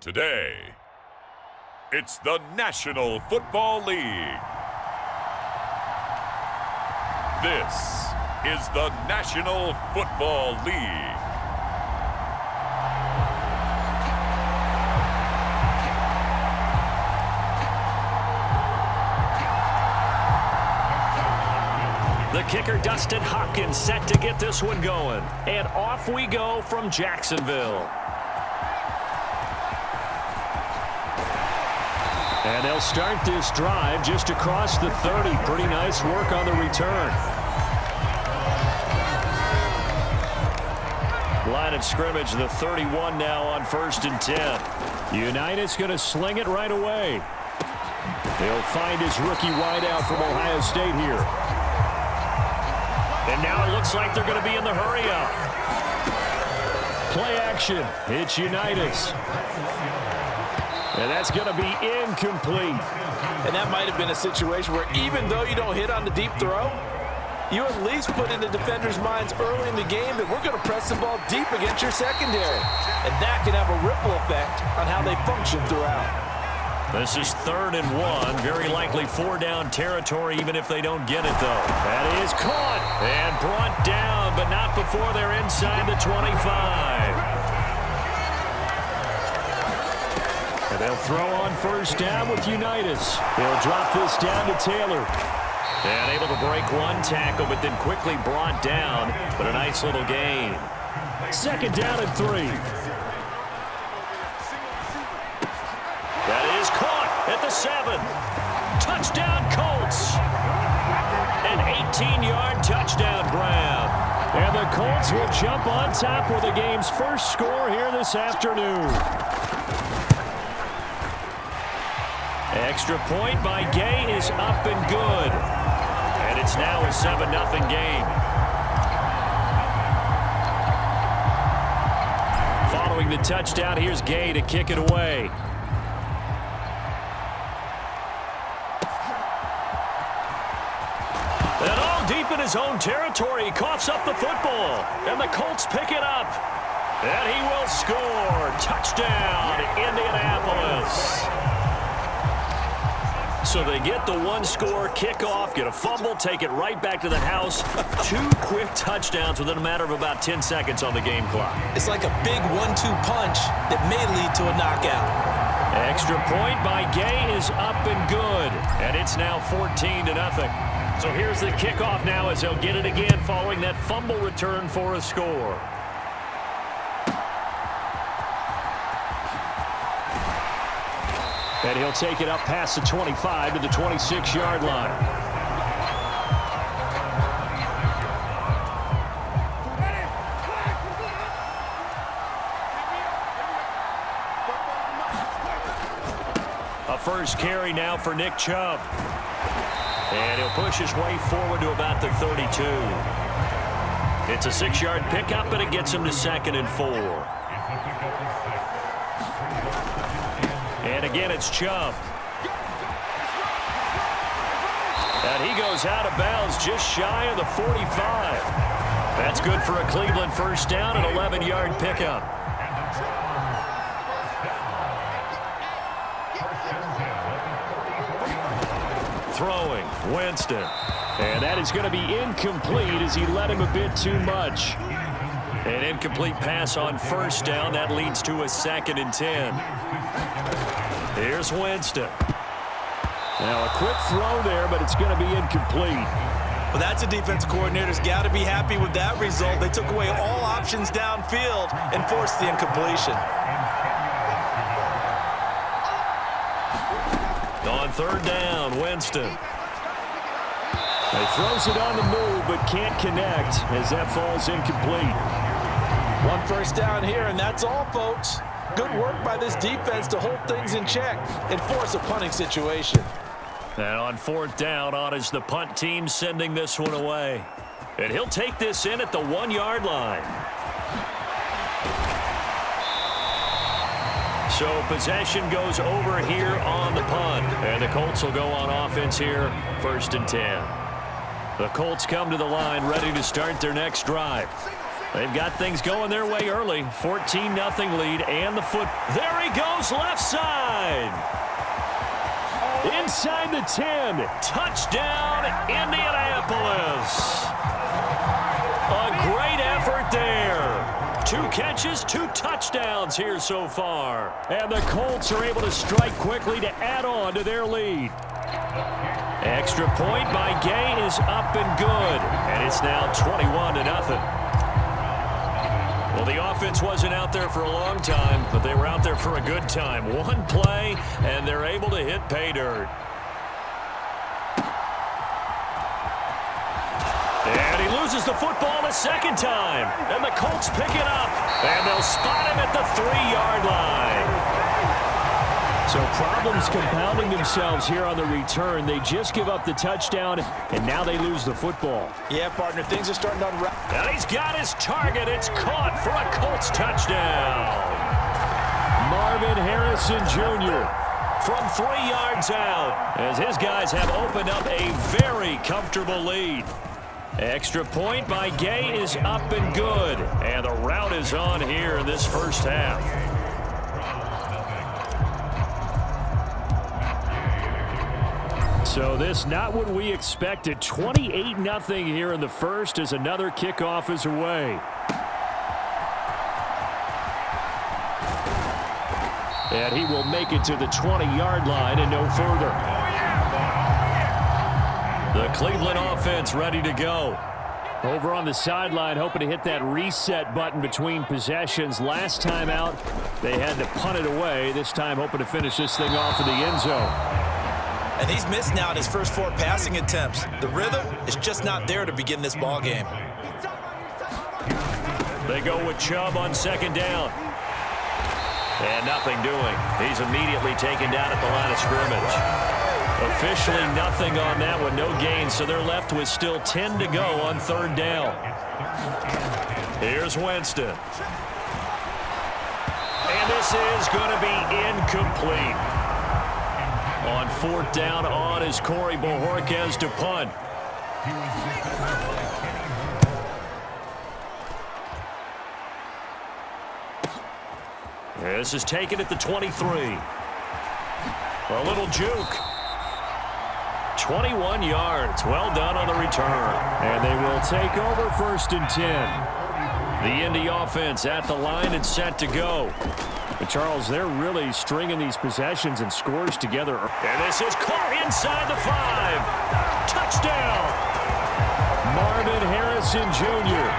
Today, it's the National Football League. This is the National Football League. The kicker, Dustin Hopkins, set to get this one going. And off we go from Jacksonville. And they'll start this drive just across the 30. Pretty nice work on the return. Line of scrimmage, the 31 now on 1st and 10. United's going to sling it right away. He'll find his rookie wideout from Ohio State here. And now it looks like they're going to be in the hurry-up. Play action. It's Unitas. And that's going to be incomplete. And that might have been a situation where even though you don't hit on the deep throw, you at least put in the defenders' minds early in the game that we're going to press the ball deep against your secondary. And that can have a ripple effect on how they function throughout. This is 3rd and 1. Very likely 4-down territory, even if they don't get it, though. That is caught and brought down, but not before they're inside the 25. And they'll throw on 1st down with Unitas. They'll drop this down to Taylor. And able to break one tackle, but then quickly brought down. But a nice little gain. 2nd down and 3. That is caught at the 7. Touchdown, Colts. An 18-yard touchdown grab. And the Colts will jump on top with the game's first score here this afternoon. Extra point by Gay is up and good. And it's now a 7-0 game. Following the touchdown, here's Gay to kick it away. And all deep in his own territory, he coughs up the football. And the Colts pick it up. And he will score. Touchdown, Indianapolis. So they get the one-score kickoff, get a fumble, take it right back to the house. 2 quick touchdowns within a matter of about 10 seconds on the game clock. It's like a big 1-2 punch that may lead to a knockout. Extra point by Gay is up and good. And it's now 14-0. So here's the kickoff now as they'll get it again following that fumble return for a score. And he'll take it up past the 25 to the 26-yard line. A first carry now for Nick Chubb. And he'll push his way forward to about the 32. It's a 6-yard pickup, and it gets him to 2nd and 4. And again, it's Chubb. And he goes out of bounds just shy of the 45. That's good for a Cleveland first down, an 11-yard pickup. Throwing, Winston. And that is going to be incomplete as he led him a bit too much. An incomplete pass on 1st down. That leads to a 2nd and 10. Here's Winston. Now a quick throw there, but it's going to be incomplete. Well, that's a defensive coordinator's got to be happy with that result. They took away all options downfield and forced the incompletion. On 3rd down, Winston. He throws it on the move, but can't connect as that falls incomplete. 1 first down here, and that's all, folks. Good work by this defense to hold things in check and force a punting situation. And on 4th down, on is the punt team sending this one away. And he'll take this in at the 1-yard line. So possession goes over here on the punt. And the Colts will go on offense here, 1st and 10. The Colts come to the line ready to start their next drive. They've got things going their way early. 14-0 lead and the foot. There he goes left side. Inside the 10. Touchdown, Indianapolis. A great effort there. 2 catches, 2 touchdowns here so far. And the Colts are able to strike quickly to add on to their lead. Extra point by Gay is up and good. And it's now 21-0. Well, the offense wasn't out there for a long time, but they were out there for a good time. 1 play, and they're able to hit pay dirt. And he loses the football a second time. And the Colts pick it up. And they'll spot him at the 3-yard line. So problems compounding themselves here on the return. They just give up the touchdown, and now they lose the football. Yeah, partner, things are starting to unravel. And he's got his target. It's caught for a Colts touchdown. Marvin Harrison Jr. from 3 yards out, as his guys have opened up a very comfortable lead. Extra point by Gay is up and good. And the route is on here in this first half. So this not what we expected. 28-0 here in the first as another kickoff is away. And he will make it to the 20-yard line and no further. The Cleveland offense ready to go. Over on the sideline, hoping to hit that reset button between possessions. Last time out, they had to punt it away. This time, hoping to finish this thing off in the end zone. And he's missed now in his first 4 passing attempts. The rhythm is just not there to begin this ball game. They go with Chubb on second down. And nothing doing. He's immediately taken down at the line of scrimmage. Officially nothing on that one, no gain, so they're left with still 10 to go on 3rd down. Here's Winston. And this is going to be incomplete. On 4th down on is Corey Bojorquez to punt. This is taken at the 23. A little juke. 21 yards. Well done on the return. And they will take over 1st and 10. The Indy offense at the line and set to go. But Charles, they're really stringing these possessions and scores together. And this is caught inside the 5. Touchdown. Marvin Harrison Jr.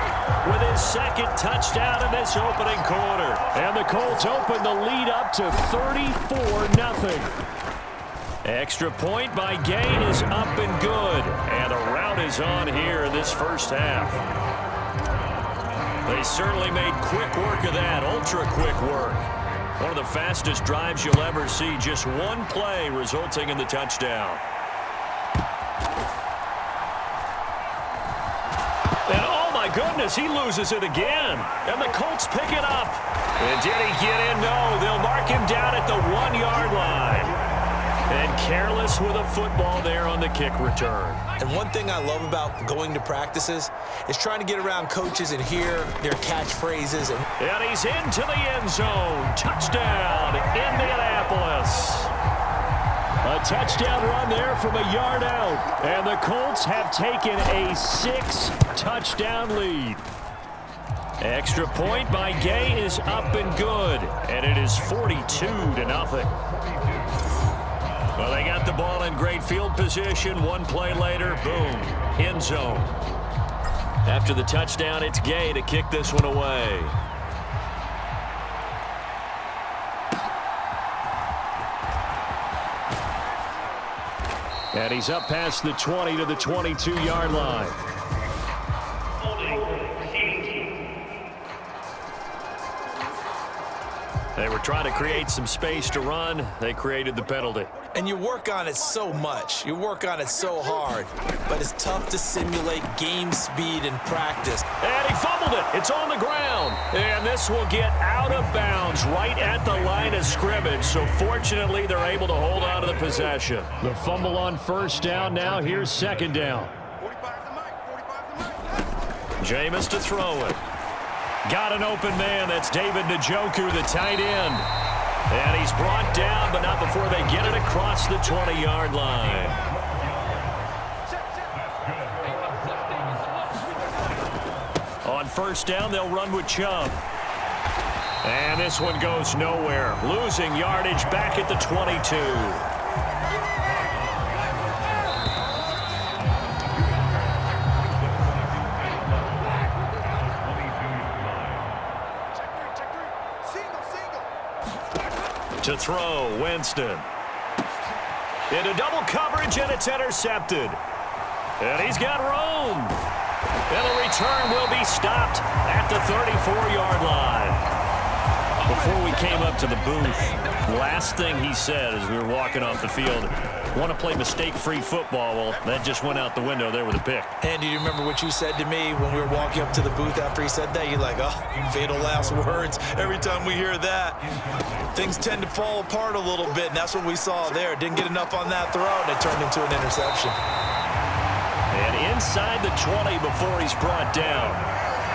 with his 2nd touchdown in this opening quarter. And the Colts open the lead up to 34-0. Extra point by Gain is up and good. And a rout is on here in this first half. They certainly made quick work of that, ultra-quick work. One of the fastest drives you'll ever see, just 1 play resulting in the touchdown. And oh my goodness, he loses it again. And the Colts pick it up. And did he get in? No, they'll mark him down at the 1-yard line. And careless with a football there on the kick return. And one thing I love about going to practices is trying to get around coaches and hear their catchphrases. And he's into the end zone. Touchdown, Indianapolis. A touchdown run there from a yard out. And the Colts have taken a 6-touchdown lead. Extra point by Gay is up and good. And it is 42-0. Well, they got the ball in great field position. 1 play later, boom, end zone. After the touchdown, it's Gay to kick this one away. And he's up past the 20 to the 22-yard line. They were trying to create some space to run. They created the penalty. And you work on it so much. You work on it so hard. But it's tough to simulate game speed in practice. And he fumbled it. It's on the ground. And this will get out of bounds right at the line of scrimmage. So fortunately, they're able to hold on to the possession. The fumble on 1st down. Now here's 2nd down. Jameis to throw it. Got an open man. That's David Njoku, the tight end. And he's brought down, but not before they get it across the 20-yard line. On first down, they'll run with Chubb. And this one goes nowhere. Losing yardage back at the 22. To throw, Winston. Into double coverage, and it's intercepted. And he's got room. And the return will be stopped at the 34-yard line. Before we came up to the booth, last thing he said as we were walking off the field, want to play mistake-free football. Well, that just went out the window there with a pick. And do you remember what you said to me when we were walking up to the booth after he said that? You're like, oh, fatal last words. Every time we hear that, things tend to fall apart a little bit, and that's what we saw there. Didn't get enough on that throw, and it turned into an interception. And inside the 20 before he's brought down.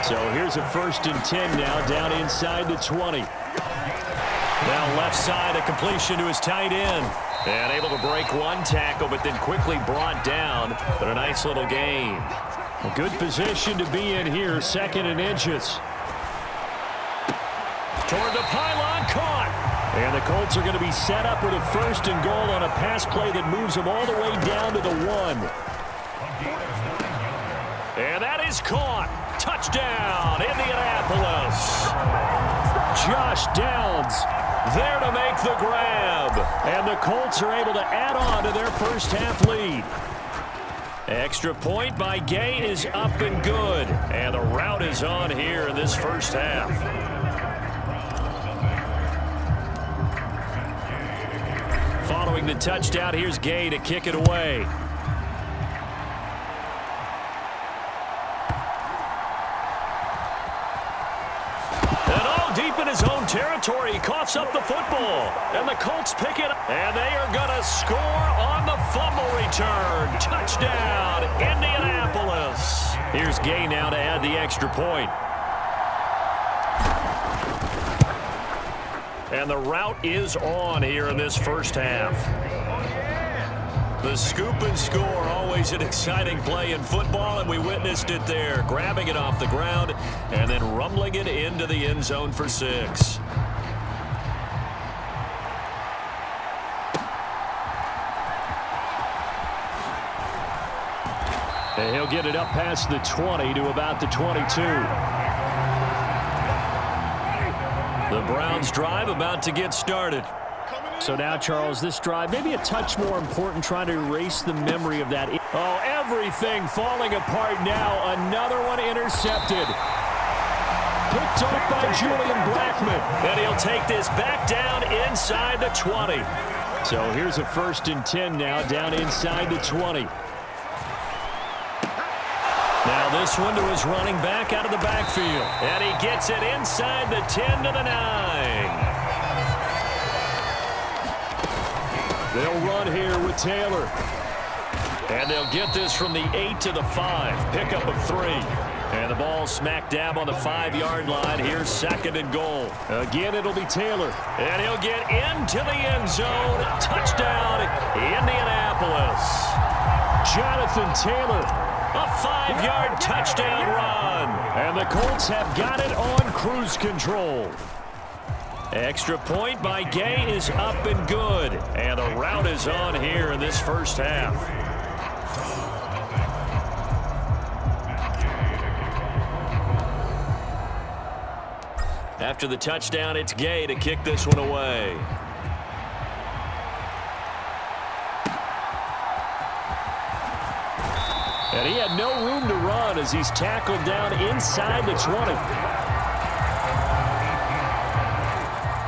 So here's a 1st and 10 now, down inside the 20. Now left side, a completion to his tight end. And able to break one tackle, but then quickly brought down. But a nice little gain. A good position to be in here, 2nd and inches. Toward the pylon, caught. And the Colts are going to be set up with a 1st and goal on a pass play that moves them all the way down to the 1. And that is caught. Touchdown, Indianapolis. Josh Downs there to make the grab. And the Colts are able to add on to their first half lead. Extra point by Gay is up and good. And the route is on here in this first half. Following the touchdown, here's Gay to kick it away. Deep in his own territory, he coughs up the football. And the Colts pick it up. And they are going to score on the fumble return. Touchdown, Indianapolis. Here's Gay now to add the extra point. And the route is on here in this first half. The scoop and score, always an exciting play in football, and we witnessed it there. Grabbing it off the ground and then rumbling it into the end zone for 6. And he'll get it up past the 20 to about the 22. The Browns drive about to get started. So now, Charles, this drive, maybe a touch more important, trying to erase the memory of that. Oh, everything falling apart now. Another one intercepted. Picked off by Julian Blackman. And he'll take this back down inside the 20. So here's a 1st and 10 now, down inside the 20. Now this one to his running back out of the backfield. And he gets it inside the 10 to the 9. They'll run here with Taylor. And they'll get this from the 8 to the 5. Pickup of 3. And the ball smack dab on the 5-yard line. Here's 2nd and goal. Again, it'll be Taylor. And he'll get into the end zone. Touchdown, Indianapolis. Jonathan Taylor, a 5-yard touchdown run. And the Colts have got it on cruise control. Extra point by Gay is up and good. And the route is on here in this first half. After the touchdown, it's Gay to kick this one away. And he had no room to run as he's tackled down inside the 20.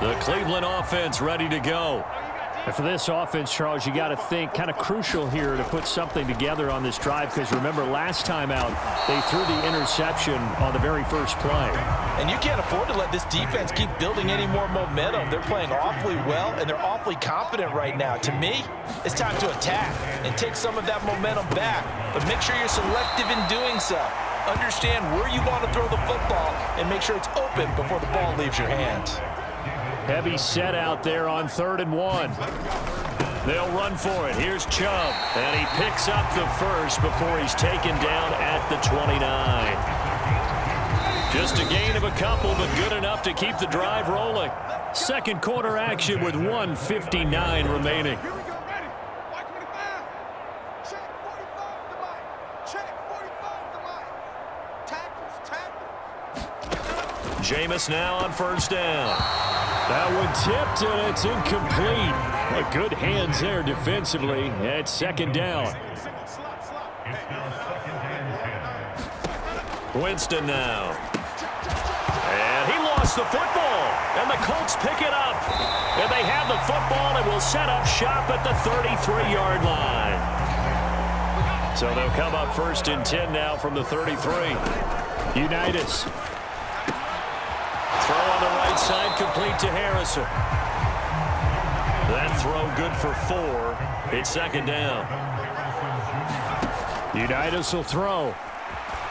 The Cleveland offense ready to go. And for this offense, Charles, you got to think kind of crucial here to put something together on this drive, because remember last time out they threw the interception on the very first play. And you can't afford to let this defense keep building any more momentum. They're playing awfully well, and they're awfully confident right now. To me, it's time to attack and take some of that momentum back, but make sure you're selective in doing so. Understand where you want to throw the football and make sure it's open before the ball leaves your hands. Heavy set out there on 3rd and 1. They'll run for it. Here's Chubb, and he picks up the first before he's taken down at the 29. Just a gain of a couple, but good enough to keep the drive rolling. Second quarter action with 1:59 remaining. Jameis now on 1st down. That one tipped, and it's incomplete. But good hands there defensively at 2nd down. Winston now. And he lost the football. And the Colts pick it up. And they have the football and will set up shop at the 33-yard line. So they'll come up 1st and 10 now from the 33. Unitas. Throw on the right side, complete to Harrison. That throw good for 4. It's 2nd down. Unitas will throw.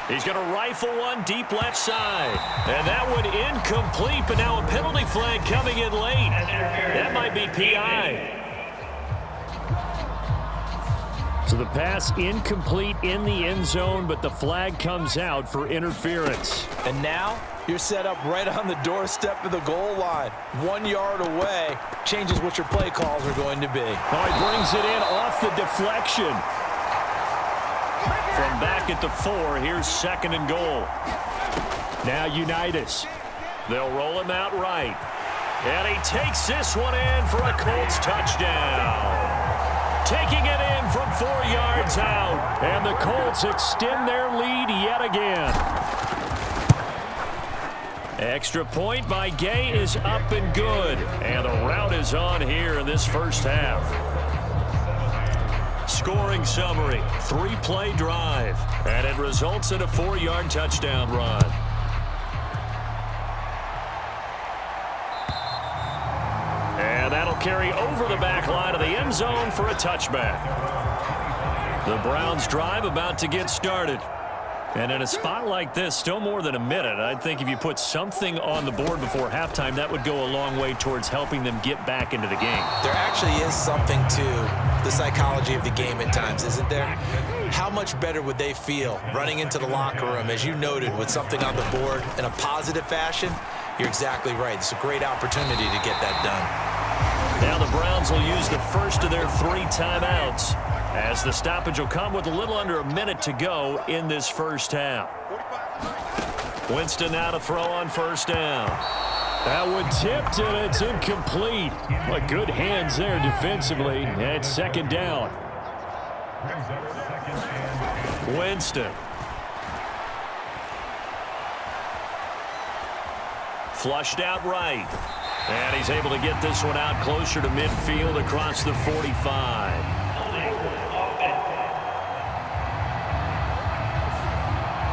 He's going to rifle one deep left side. And that one incomplete, but now a penalty flag coming in late. That might be PI. So the pass incomplete in the end zone, but the flag comes out for interference. And now you're set up right on the doorstep of the goal line. 1 yard away changes what your play calls are going to be. Oh, he brings it in off the deflection. From back at the 4, here's 2nd and goal. Now Unitas. They'll roll him out right. And he takes this one in for a Colts touchdown. Taking it in from 4 yards out. And the Colts extend their lead yet again. Extra point by Gay is up and good. And the route is on here in this first half. Scoring summary, 3-play drive. And it results in a 4-yard touchdown run. And that'll carry over the back line of the end zone for a touchback. The Browns drive about to get started. And in a spot like this, still more than a minute, I think if you put something on the board before halftime, that would go a long way towards helping them get back into the game. There actually is something to the psychology of the game at times, isn't there? How much better would they feel running into the locker room, as you noted, with something on the board in a positive fashion? You're exactly right. It's a great opportunity to get that done. Now the Browns will use the first of their 3 timeouts, as the stoppage will come with a little under a minute to go in this first half. Winston now to throw on 1st down. That one tipped, and it's incomplete. But good hands there defensively at 2nd down. Winston. Flushed out right. And he's able to get this one out closer to midfield across the 45.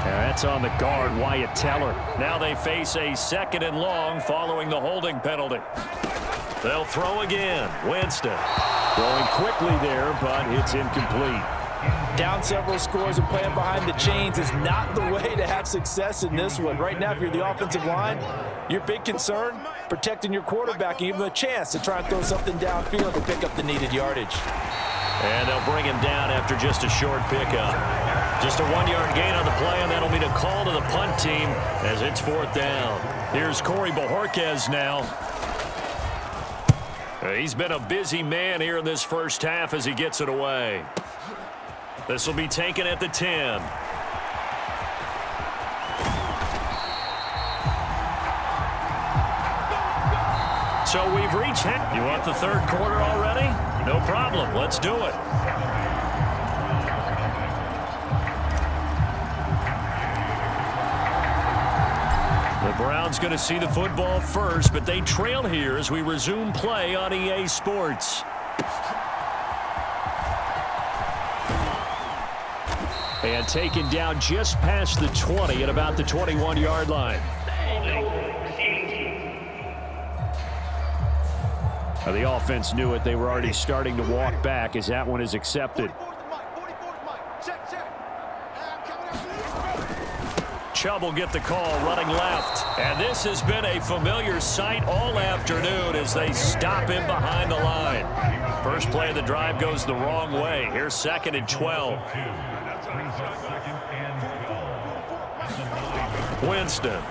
That's on the guard, Wyatt Teller. Now they face a 2nd and long following the holding penalty. They'll throw again. Winston. Throwing quickly there, but it's incomplete. Down several scores and playing behind the chains is not the way to have success in this one. Right now, if you're the offensive line, your big concern, protecting your quarterback and give him a chance to try and throw something downfield to pick up the needed yardage. And they'll bring him down after just a short pickup. Just a 1-yard gain on the play, and that'll mean a call to the punt team as it's 4th down. Here's Corey Bojorquez now. He's been a busy man here in this first half as he gets it away. This will be taken at the 10. So we've reached. You want the 3rd quarter already? No problem. Let's do it. The Browns going to see the football first, but they trail here as we resume play on EA Sports. And taken down just past the 20 at about the 21-yard line. The offense knew it. They were already starting to walk back as that one is accepted. Chubb will get the call running left. And this has been a familiar sight all afternoon as they stop him behind the line. First play of the drive goes the wrong way. Here's 2nd and 12. Winston.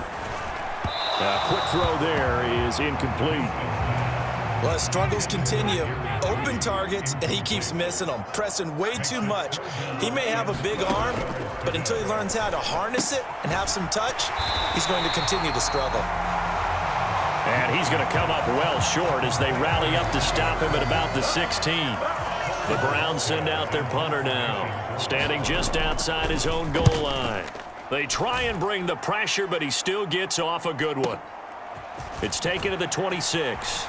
A quick throw there is incomplete. Well, his struggles continue. Open targets, and he keeps missing them, pressing way too much. He may have a big arm, but until he learns how to harness it and have some touch, he's going to continue to struggle. And he's going to come up well short as they rally up to stop him at about the 16. The Browns send out their punter now, standing just outside his own goal line. They try and bring the pressure, but he still gets off a good one. It's taken to the 26.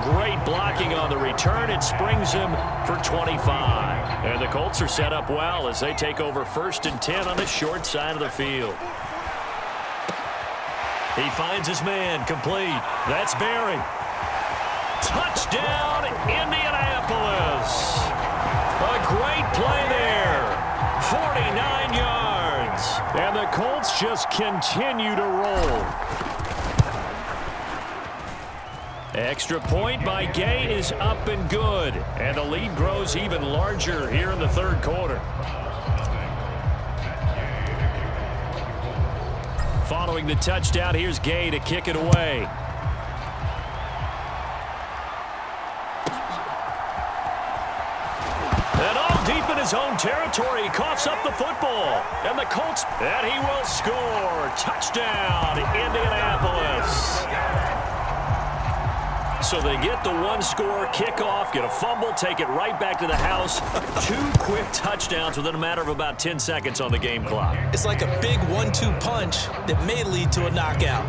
Great blocking on the return. It springs him for 25. And the Colts are set up well as they take over 1st and 10 on the short side of the field. He finds his man, complete. That's Barry. Touchdown, Indianapolis. A great play there. 49 yards. And the Colts just continue to roll. Extra point by Gay is up and good. And the lead grows even larger here in the 3rd quarter. Following the touchdown, here's Gay to kick it away. And all deep in his own territory, he coughs up the football. And the Colts, and he will score. Touchdown, Indianapolis. So they get the 1-score kickoff, get a fumble, take it right back to the house. 2 quick touchdowns within a matter of about 10 seconds on the game clock. It's like a big 1-2 punch that may lead to a knockout.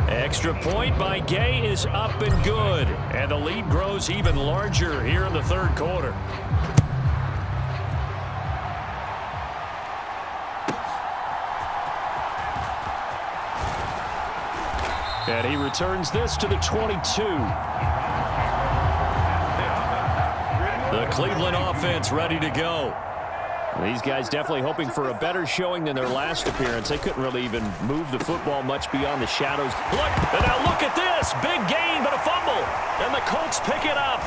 Extra point by Gay is up and good. And the lead grows even larger here in the 3rd quarter. And he returns this to the 22. The Cleveland offense ready to go. These guys definitely hoping for a better showing than their last appearance. They couldn't really even move the football much beyond the shadows. Look, and now look at this. Big gain, but a fumble. And the Colts pick it up.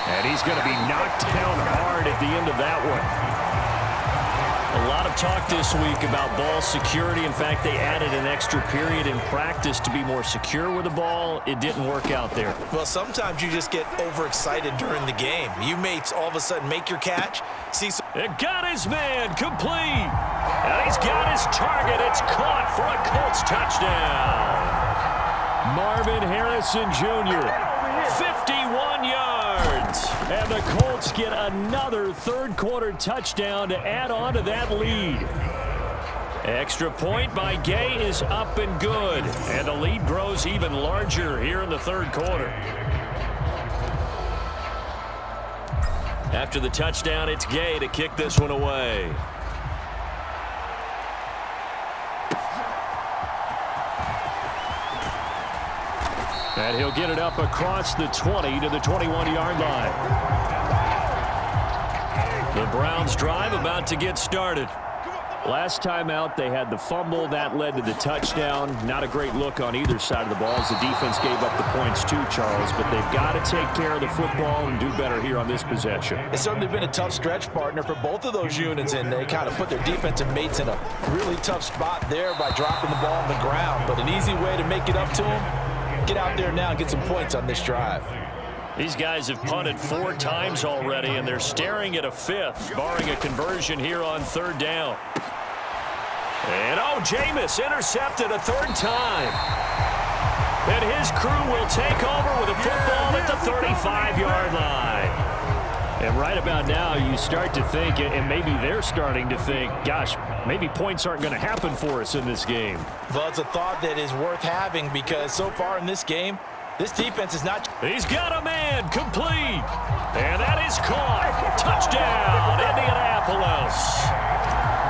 And he's going to be knocked down hard at the end of that one. A lot of talk this week about ball security. In fact, they added an extra period in practice to be more secure with the ball. It didn't work out there. Well, sometimes you just get overexcited during the game. You may all of a sudden make your catch. It got his man complete. And he's got his target. It's caught for a Colts touchdown. Marvin Harrison Jr., 51 yards. And the Colts get another 3rd quarter touchdown to add on to that lead. Extra point by Gay is up and good. And the lead grows even larger here in the 3rd quarter. After the touchdown, it's Gay to kick this one away. And he'll get it up across the 20 to the 21-yard line. The Browns drive about to get started. Last time out, they had the fumble. That led to the touchdown. Not a great look on either side of the ball as the defense gave up the points too, Charles. But they've got to take care of the football and do better here on this possession. It's certainly been a tough stretch, partner, for both of those units, and they kind of put their defensive mates in a really tough spot there by dropping the ball on the ground. But an easy way to make it up to them, get out there now and get some points on this drive. These guys have punted 4 times already, and they're staring at a 5th, barring a conversion here on 3rd down. And, Jameis intercepted a 3rd time. And his crew will take over with a football at the 35-yard line. And right about now, you start to think, and maybe they're starting to think, gosh, maybe points aren't going to happen for us in this game. Well, it's a thought that is worth having because so far in this game, this defense is not... He's got a man complete. And that is caught. Touchdown, Indianapolis.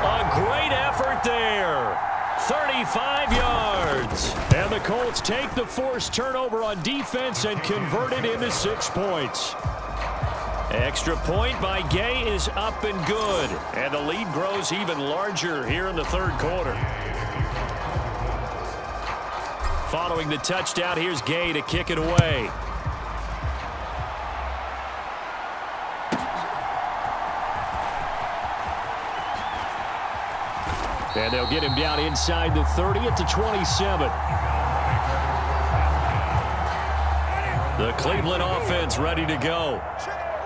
A great effort there. 35 yards. And the Colts take the forced turnover on defense and convert it into 6 points. Extra point by Gay is up and good. And the lead grows even larger here in the third quarter. Following the touchdown, here's Gay to kick it away. And they'll get him down inside the 30 at the 27. The Cleveland offense ready to go.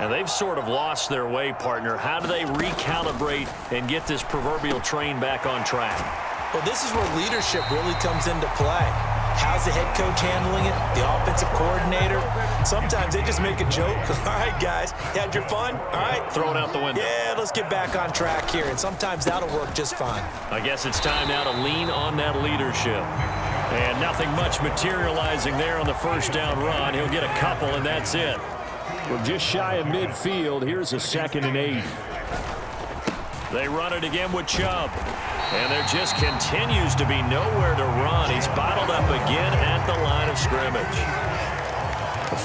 And they've sort of lost their way, partner. How do they recalibrate and get this proverbial train back on track? Well, this is where leadership really comes into play. How's the head coach handling it? The offensive coordinator? Sometimes they just make a joke. All right, guys, you had your fun? All right. Throw it out the window. Yeah, let's get back on track here. And sometimes that'll work just fine. I guess it's time now to lean on that leadership. And nothing much materializing there on the first down run. He'll get a couple, and that's it. We're just shy of midfield. Here's a 2nd and 8. They run it again with Chubb. And there just continues to be nowhere to run. He's bottled up again at the line of scrimmage.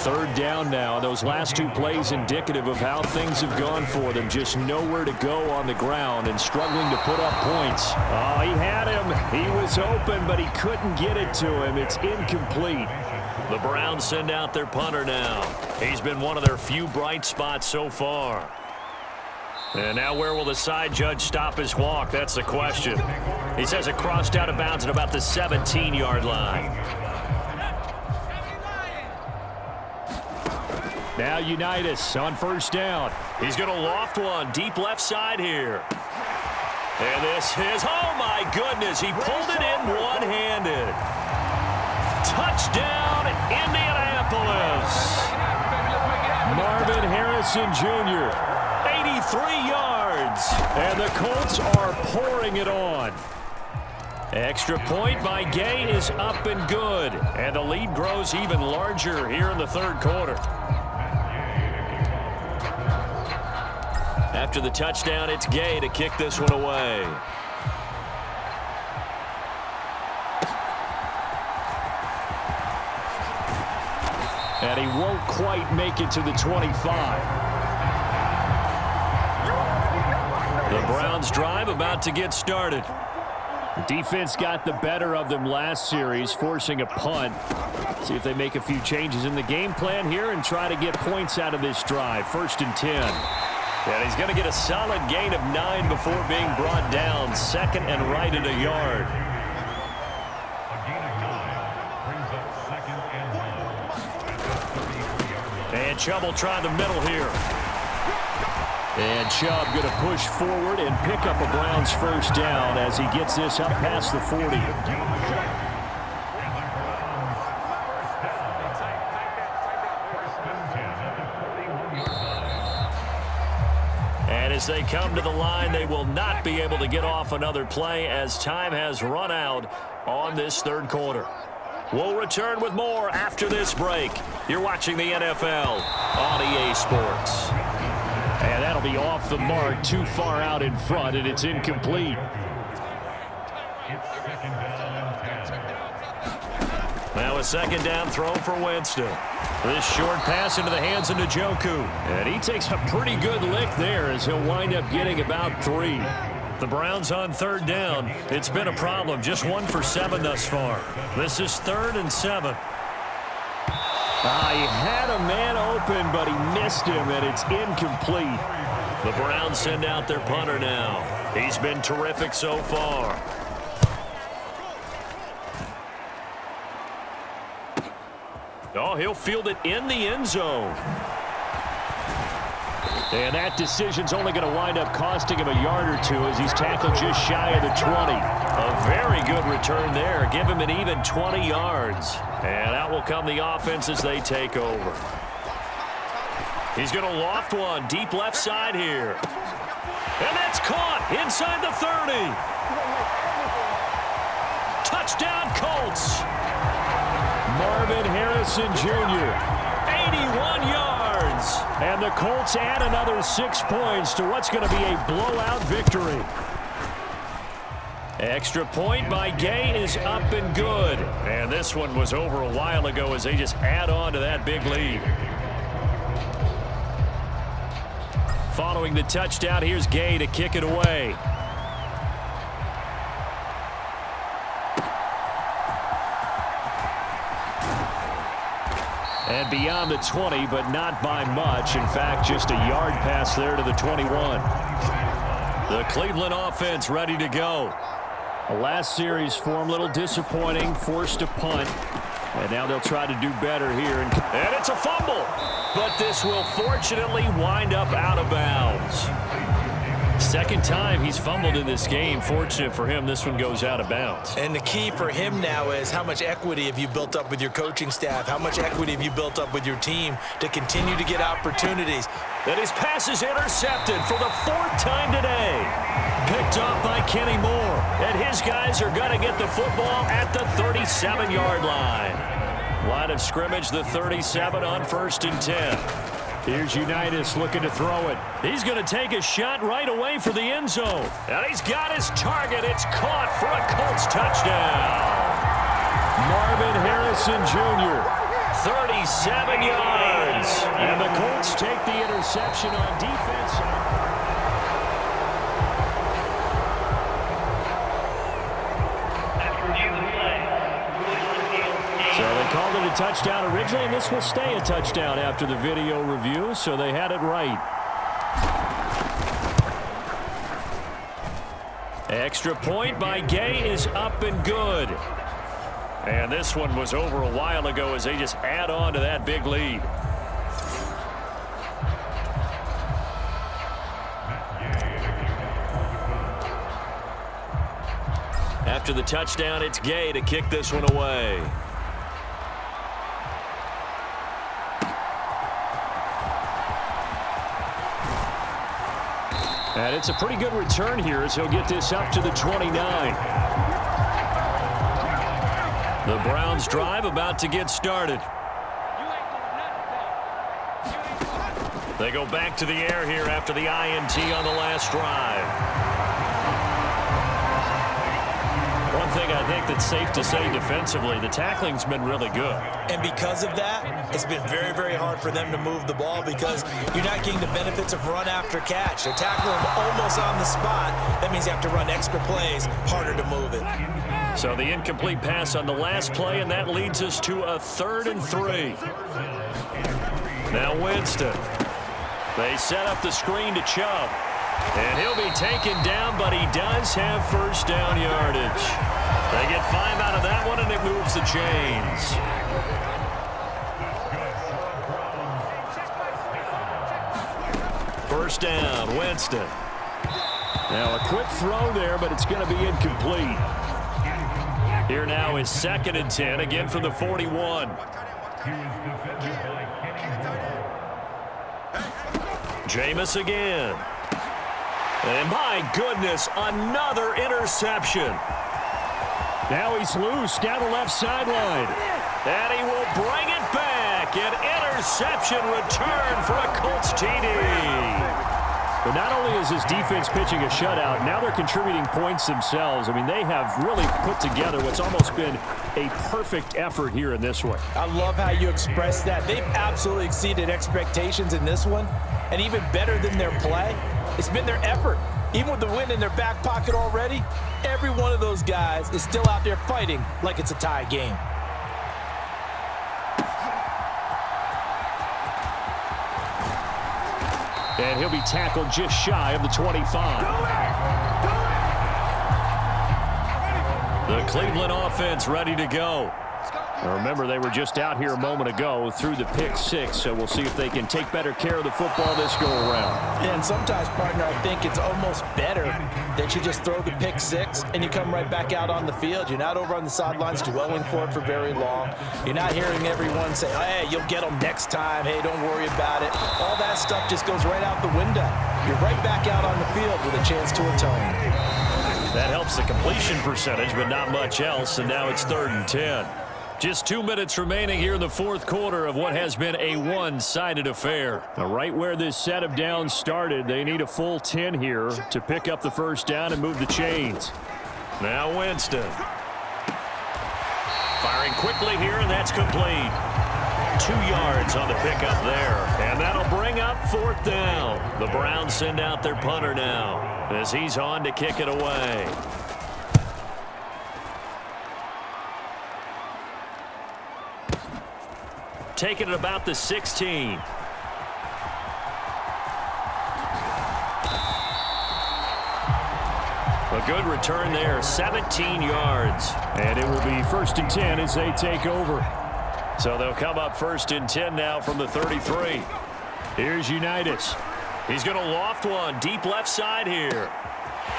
Third down now. Those last two plays indicative of how things have gone for them. Just nowhere to go on the ground and struggling to put up points. Oh, he had him. He was open, but he couldn't get it to him. It's incomplete. The Browns send out their punter now. He's been one of their few bright spots so far. And now where will the side judge stop his walk? That's the question. He says it crossed out of bounds at about the 17-yard line. Now Unitas on first down. He's going to loft one deep left side here. And this is, oh my goodness, he pulled it in one-handed. Touchdown, Indianapolis. Marvin Harrison Jr., 83 yards. And the Colts are pouring it on. Extra point by Gay is up and good. And the lead grows even larger here in the third quarter. After the touchdown, it's Gay to kick this one away. And he won't quite make it to the 25. The Browns drive about to get started. The defense got the better of them last series, forcing a punt. See if they make a few changes in the game plan here and try to get points out of this drive. 1st and 10. And he's going to get a solid gain of 9 before being brought down. 2nd and right at a yard. And Chubb will try the middle here. And Chubb going to push forward and pick up a Browns first down as he gets this up past the 40. And as they come to the line, they will not be able to get off another play as time has run out on this third quarter. We'll return with more after this break. You're watching the NFL on EA Sports. And that'll be off the mark, too far out in front, and it's incomplete. Now a 2nd down throw for Winston. This short pass into the hands of Njoku. And he takes a pretty good lick there as he'll wind up getting about 3. The Browns on 3rd down. It's been a problem. Just 1 for 7 thus far. This is 3rd and 7. He had a man open, but he missed him, and it's incomplete. The Browns send out their punter now. He's been terrific so far. Oh, he'll field it in the end zone. And that decision's only going to wind up costing him a yard or 2 as he's tackled just shy of the 20. A very good return there. Give him an even 20 yards. And out will come the offense as they take over. He's going to loft one deep left side here. And that's caught inside the 30. Touchdown Colts. Marvin Harrison Jr., 81 yards. And the Colts add another 6 points to what's going to be a blowout victory. Extra point by Gay is up and good. And this one was over a while ago as they just add on to that big lead. Following the touchdown, here's Gay to kick it away. And beyond the 20, but not by much. In fact, just a yard pass there to the 21. The Cleveland offense ready to go. The last series for him, a little disappointing, forced a punt. And now they'll try to do better here. And it's a fumble. But this will fortunately wind up out of bounds. Second time he's fumbled in this game. Fortunate for him, this one goes out of bounds. And the key for him now is how much equity have you built up with your coaching staff? How much equity have you built up with your team to continue to get opportunities? And his pass is intercepted for the fourth time today. Picked off by Kenny Moore. And his guys are going to get the football at the 37-yard line. Line of scrimmage, the 37 on 1st and 10. Here's Unitas looking to throw it. He's going to take a shot right away for the end zone. And he's got his target. It's caught for a Colts touchdown. Marvin Harrison Jr., 37 yards. And the Colts take the interception on defense. So they called it a touchdown originally, and this will stay a touchdown after the video review, so they had it right. Extra point by Gay is up and good. And this one was over a while ago as they just add on to that big lead. After the touchdown, it's Gay to kick this one away. And it's a pretty good return here as he'll get this up to the 29. The Browns drive about to get started. They go back to the air here after the INT on the last drive. One thing I think that's safe to say defensively, the tackling's been really good. And because of that, it's been very, very hard for them to move the ball because you're not getting the benefits of run after catch. They're tackling almost on the spot. That means you have to run extra plays, harder to move it. So the incomplete pass on the last play, and that leads us to a 3rd and 3. Now Winston. They set up the screen to Chubb. And he'll be taken down, but he does have first down yardage. They get 5 out of that one, and it moves the chains. First down, Winston. Now a quick throw there, but it's going to be incomplete. Here now is 2nd and 10, again from the 41. Jameis again. And my goodness, another interception. Now he's loose down the left sideline. And he will bring it back. An interception return for a Colts TD. But not only is his defense pitching a shutout, now they're contributing points themselves. I mean, they have really put together what's almost been a perfect effort here in this one. I love how you express that. They've absolutely exceeded expectations in this one. And even better than their play, it's been their effort. Even with the win in their back pocket already, every one of those guys is still out there fighting like it's a tie game. And he'll be tackled just shy of the 25. The Cleveland offense ready to go. Now remember, they were just out here a moment ago through the pick 6, so we'll see if they can take better care of the football this go-around. Yeah, and sometimes, partner, I think it's almost better that you just throw the pick 6 and you come right back out on the field. You're not over on the sidelines dwelling for it for very long. You're not hearing everyone say, hey, you'll get them next time. Hey, don't worry about it. All that stuff just goes right out the window. You're right back out on the field with a chance to atone. That helps the completion percentage, but not much else, and now it's 3rd and 10. Just 2 minutes remaining here in the fourth quarter of what has been a one-sided affair. Now, right where this set of downs started, they need a full 10 here to pick up the first down and move the chains. Now Winston. Firing quickly here, and that's complete. 2 yards on the pickup there. And that'll bring up 4th down. The Browns send out their punter now as he's on to kick it away. Taking it about the 16. A good return there, 17 yards. And it will be 1st and 10 as they take over. So they'll come up 1st and 10 now from the 33. Here's Unitas. He's going to loft one deep left side here.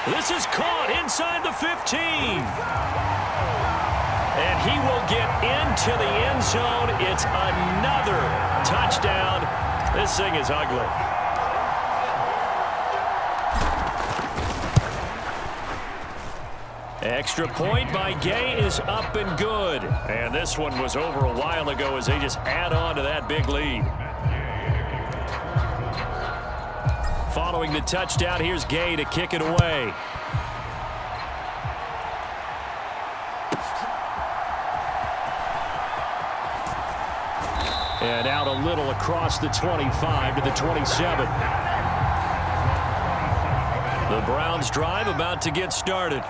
This is caught inside the 15. And he will get into the end zone. It's another touchdown. This thing is ugly. Extra point by Gay is up and good. And this one was over a while ago as they just add on to that big lead. Following the touchdown, here's Gay to kick it away. And out a little across the 25 to the 27. The Browns drive about to get started.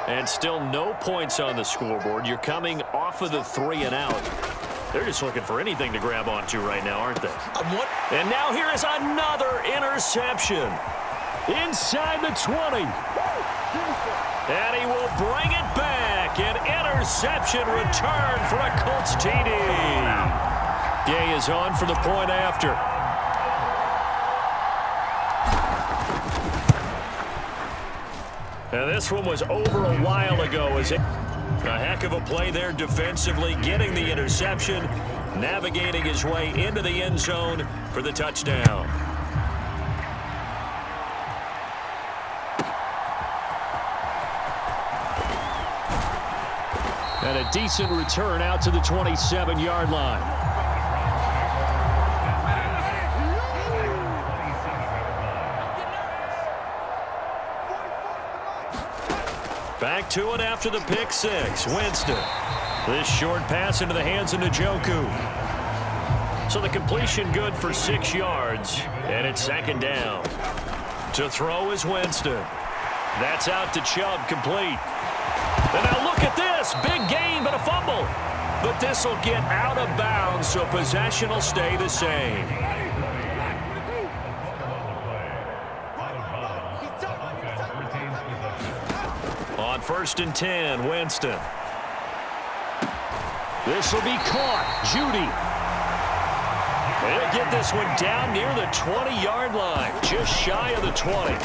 And still no points on the scoreboard. You're coming off of the 3 and out. They're just looking for anything to grab onto right now, aren't they? And now here is another interception. Inside the 20. And he will bring it back. An interception return for a Colts TD. Gay is on for the point after. Now this one was over a while ago. A heck of a play there defensively, getting the interception, navigating his way into the end zone for the touchdown. And a decent return out to the 27-yard line. Back to it after the pick six. Winston. This short pass into the hands of Njoku. So the completion good for 6 yards. And it's 2nd down. To throw is Winston. That's out to Chubb, complete. And now look at this. Big gain, but a fumble. But this will get out of bounds, so possession will stay the same. On 1st and 10, Winston. This will be caught. Judy. They'll get this one down near the 20-yard line, just shy of the 20.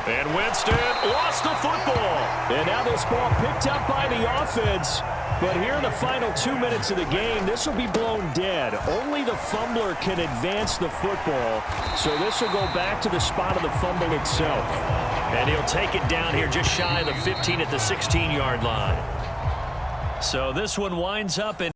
And Winston lost the football. And now this ball picked up by the offense. But here in the final 2 minutes of the game, this will be blown dead. Only the fumbler can advance the football. So this will go back to the spot of the fumble itself. And he'll take it down here just shy of the 15 at the 16-yard line. So this one winds up in